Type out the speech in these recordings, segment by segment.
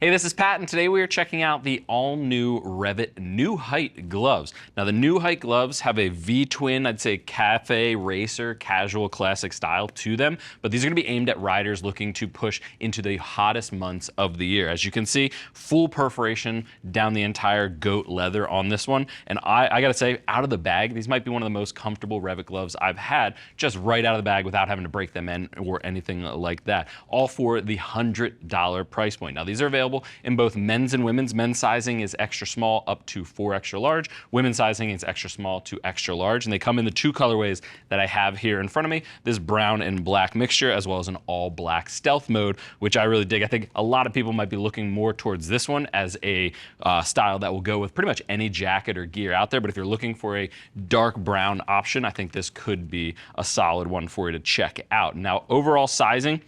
Hey, this is Pat, and today we are checking out the all-new REV'IT New Height gloves. Now, the New Height gloves have a V-twin, I'd say cafe, racer, casual, classic style to them, but these are going to be aimed at riders looking to push into the hottest months of the year. As you can see, full perforation down the entire goat leather on this one, and I gotta say, out of the bag, these might be one of the most comfortable REV'IT gloves I've had, just right out of the bag without having to break them in or anything like that, all for the $100 price point. Now, these are available in both men's and women's. Men's sizing is extra small up to 4 extra large. Women's sizing is extra small to extra large, and they come in the 2 colorways that I have here in front of me, this brown and black mixture, as well as an all black stealth mode, which I really dig. I think a lot of people might be looking more towards this one as a style that will go with pretty much any jacket or gear out there, but if you're looking for a dark brown option, I think this could be a solid one for you to check out. Now, overall sizing,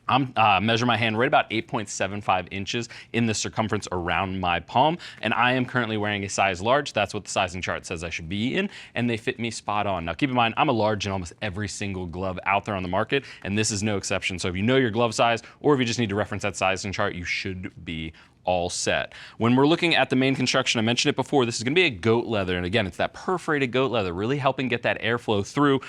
I'm measure my hand right about 8.75 inches in the circumference around my palm, and I am currently wearing a size large. That's what the sizing chart says I should be in, and they fit me spot on. Now, keep in mind, I'm a large in almost every single glove out there on the market, and this is no exception. So if you know your glove size, or if you just need to reference that sizing chart, you should be all set. When we're looking at the main construction, I mentioned it before, this is going to be a goat leather, and again, it's that perforated goat leather, really helping get that airflow through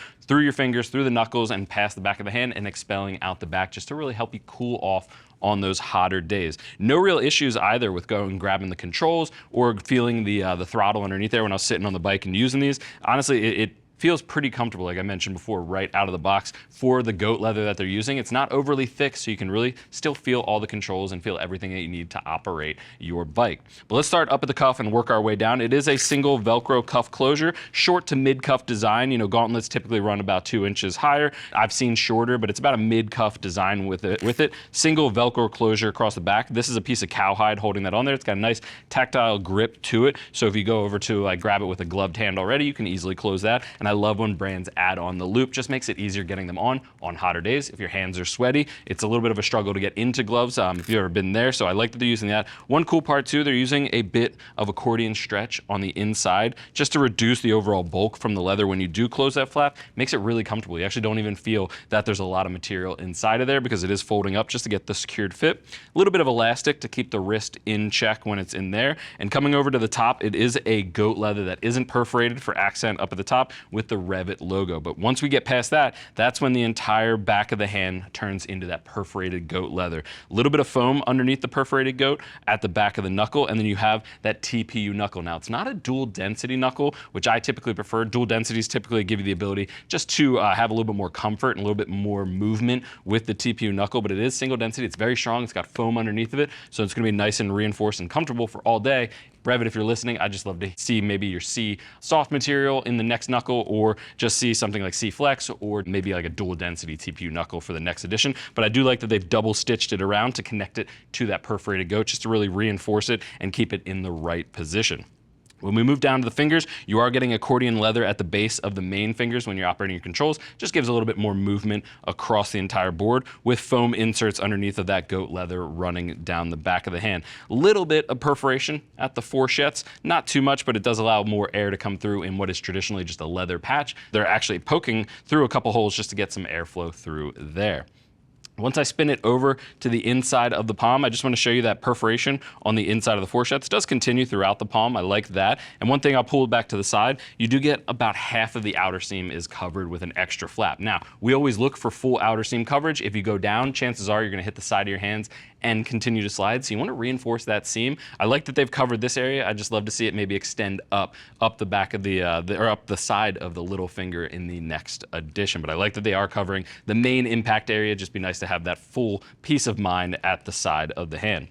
your fingers, through the knuckles, and past the back of the hand, and expelling out the back, just to really help you cool off on those hotter days. No real issues either with going and grabbing the controls or feeling the throttle underneath there when I was sitting on the bike and using these. Honestly, it feels pretty comfortable, like I mentioned before, right out of the box for the goat leather that they're using. It's not overly thick, so you can really still feel all the controls and feel everything that you need to operate your bike. But let's start up at the cuff and work our way down. It is a single Velcro cuff closure, short to mid cuff design. You know, gauntlets typically run about 2 inches higher. I've seen shorter, but it's about a mid cuff design with it. Single Velcro closure across the back. This is a piece of cowhide holding that on there. It's got a nice tactile grip to it, so if you go over to like grab it with a gloved hand already, you can easily close that. And I love when brands add on the loop, just makes it easier getting them on hotter days. If your hands are sweaty, it's a little bit of a struggle to get into gloves if you've ever been there, so I like that they're using that. One cool part too, they're using a bit of accordion stretch on the inside just to reduce the overall bulk from the leather when you do close that flap. Makes it really comfortable. You actually don't even feel that there's a lot of material inside of there because it is folding up just to get the secured fit. A little bit of elastic to keep the wrist in check when it's in there. And coming over to the top, it is a goat leather that isn't perforated for accent up at the top with the REV'IT logo. But once we get past that, that's when the entire back of the hand turns into that perforated goat leather. A little bit of foam underneath the perforated goat at the back of the knuckle, and then you have that TPU knuckle. Now, it's not a dual density knuckle, which I typically prefer. Dual densities typically give you the ability just to have a little bit more comfort and a little bit more movement with the TPU knuckle, but it is single density. It's very strong. It's got foam underneath of it, so it's going to be nice and reinforced and comfortable for all day. REV'IT, if you're listening, I'd just love to see maybe your C soft material in the next knuckle, or just see something like C Flex, or maybe like a dual density TPU knuckle for the next edition. But I do like that they've double stitched it around to connect it to that perforated goat, just to really reinforce it and keep it in the right position. When we move down to the fingers, you are getting accordion leather at the base of the main fingers when you're operating your controls. Just gives a little bit more movement across the entire board with foam inserts underneath of that goat leather running down the back of the hand. Little bit of perforation at the fourchettes, not too much, but it does allow more air to come through in what is traditionally just a leather patch. They're actually poking through a couple holes just to get some airflow through there. Once I spin it over to the inside of the palm, I just want to show you that perforation on the inside of the fourchettes does continue throughout the palm. I like that. And one thing, I'll pull it back to the side, you do get about half of the outer seam is covered with an extra flap. Now, we always look for full outer seam coverage. If you go down, chances are you're going to hit the side of your hands and continue to slide. So you want to reinforce that seam. I like that they've covered this area. I just love to see it maybe extend up the back of or up the side of the little finger in the next edition. But I like that they are covering the main impact area. Just be nice to have that full peace of mind at the side of the hand.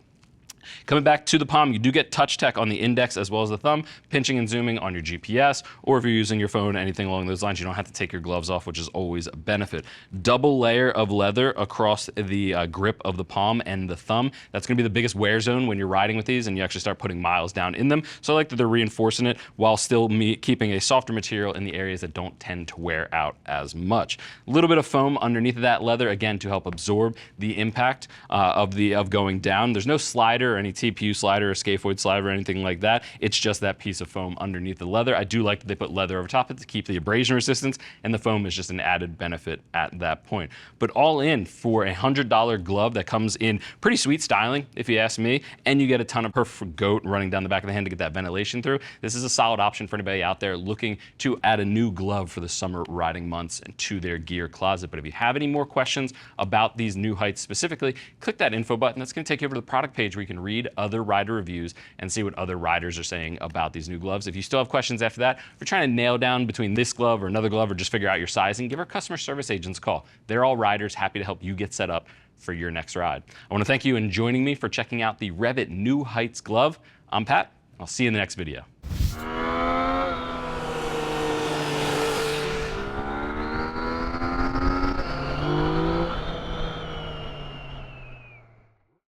Coming back to the palm, you do get touch tech on the index as well as the thumb, pinching and zooming on your GPS, or if you're using your phone, anything along those lines, you don't have to take your gloves off, which is always a benefit. Double layer of leather across the grip of the palm and the thumb. That's going to be the biggest wear zone when you're riding with these and you actually start putting miles down in them. So I like that they're reinforcing it while still keeping a softer material in the areas that don't tend to wear out as much. A little bit of foam underneath of that leather, again, to help absorb the impact of going down. There's no slider slider or any TPU slider or scaphoid slider or anything like that. It's just that piece of foam underneath the leather. I do like that they put leather over top of it to keep the abrasion resistance, and the foam is just an added benefit at that point. But all in, for a $100 glove that comes in pretty sweet styling, if you ask me, and you get a ton of perf goat running down the back of the hand to get that ventilation through, this is a solid option for anybody out there looking to add a new glove for the summer riding months to their gear closet. But if you have any more questions about these new heights specifically, click that info button. That's going to take you over to the product page where you can read other rider reviews and see what other riders are saying about these new gloves. If you still have questions after that, if you're trying to nail down between this glove or another glove or just figure out your sizing, give our customer service agents a call. They're all riders, happy to help you get set up for your next ride. I want to thank you in joining me for checking out the REV'IT New Heights glove. I'm Pat. I'll see you in the next video.